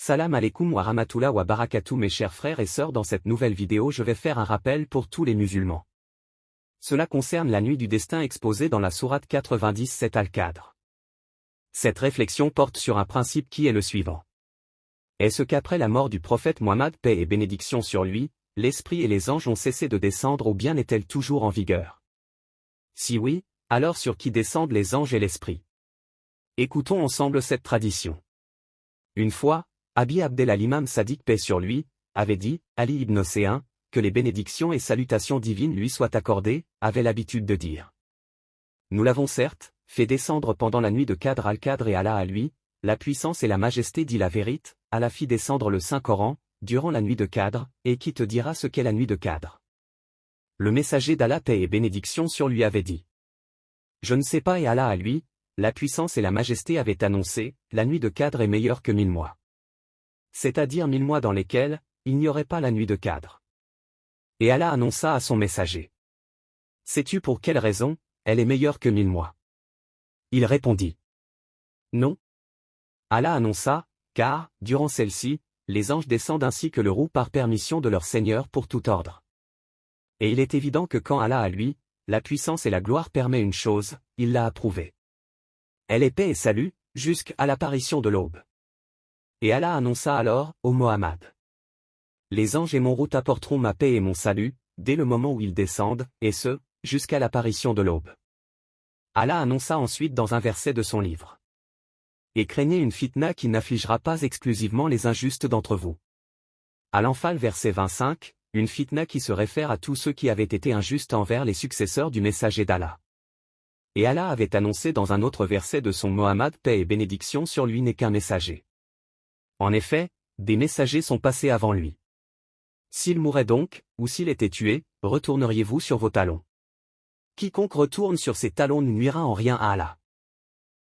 Salam alaikum wa rahmatullah wa barakatuh mes chers frères et sœurs, dans cette nouvelle vidéo je vais faire un rappel pour tous les musulmans. Cela concerne la nuit du destin exposée dans la sourate 97 Al-Qadr. Cette réflexion porte sur un principe qui est le suivant. Est-ce qu'après la mort du prophète Muhammad, paix et bénédiction sur lui, l'esprit et les anges ont cessé de descendre ou bien est-elle toujours en vigueur? Si oui, alors sur qui descendent les anges et l'esprit? Écoutons ensemble cette tradition. Une fois, Abi Abdel al-Imam Sadiq, paix sur lui, avait dit, Ali ibn Océan, que les bénédictions et salutations divines lui soient accordées, avait l'habitude de dire. Nous l'avons certes fait descendre pendant la nuit de Qadr al-Qadr et Allah à lui, la puissance et la majesté dit la vérité, Allah fit descendre le Saint-Coran, durant la nuit de Qadr, et qui te dira ce qu'est la nuit de Qadr? Le messager d'Allah, paix et bénédiction sur lui, avait dit. Je ne sais pas, et Allah à lui, la puissance et la majesté avaient annoncé, la nuit de Qadr est meilleure que 1000 mois. C'est-à-dire 1000 mois dans lesquels, il n'y aurait pas la nuit de Qadr. Et Allah annonça à son messager. Sais-tu pour quelle raison, elle est meilleure que 1000 mois? Il répondit. Non. Allah annonça, car, durant celle-ci, les anges descendent ainsi que le roux par permission de leur Seigneur pour tout ordre. Et il est évident que quand Allah à lui, la puissance et la gloire permet une chose, il l'a approuvée. Elle est paix et salut, jusqu'à l'apparition de l'aube. Et Allah annonça alors, ô Mohammed. Les anges et mon route apporteront ma paix et mon salut, dès le moment où ils descendent, et ce, jusqu'à l'apparition de l'aube. Allah annonça ensuite dans un verset de son livre. Et craignez une fitna qui n'affligera pas exclusivement les injustes d'entre vous. À l'Anfal verset 25, une fitna qui se réfère à tous ceux qui avaient été injustes envers les successeurs du messager d'Allah. Et Allah avait annoncé dans un autre verset de son Mohammed, paix et bénédiction sur lui n'est qu'un messager. En effet, des messagers sont passés avant lui. S'il mourait donc, ou s'il était tué, retourneriez-vous sur vos talons? Quiconque retourne sur ses talons ne nuira en rien à Allah.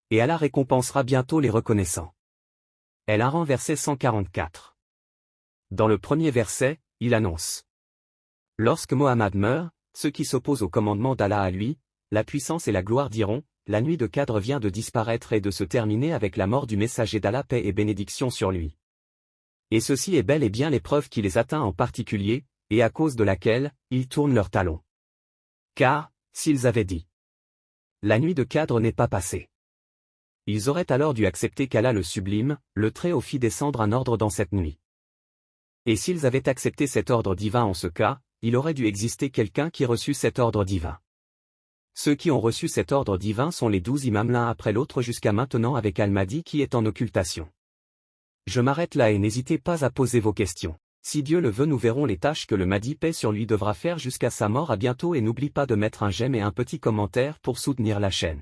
Et Allah récompensera bientôt les reconnaissants. Al-Imran verset 144. Dans le premier verset, il annonce. Lorsque Mohammed meurt, ceux qui s'opposent au commandement d'Allah à lui, la puissance et la gloire diront, la nuit de Qadr vient de disparaître et de se terminer avec la mort du messager d'Allah, paix et bénédiction sur lui. Et ceci est bel et bien l'épreuve qui les atteint en particulier, et à cause de laquelle, ils tournent leurs talons. Car, s'ils avaient dit, la nuit de Qadr n'est pas passée, ils auraient alors dû accepter qu'Allah le sublime, le Très-Haut fit descendre un ordre dans cette nuit. Et s'ils avaient accepté cet ordre divin en ce cas, il aurait dû exister quelqu'un qui reçut cet ordre divin. Ceux qui ont reçu cet ordre divin sont les 12 imams l'un après l'autre jusqu'à maintenant avec Al-Mahdi qui est en occultation. Je m'arrête là et n'hésitez pas à poser vos questions. Si Dieu le veut, nous verrons les tâches que le Mahdi, paix sur lui, devra faire jusqu'à sa mort. À bientôt et n'oublie pas de mettre un j'aime et un petit commentaire pour soutenir la chaîne.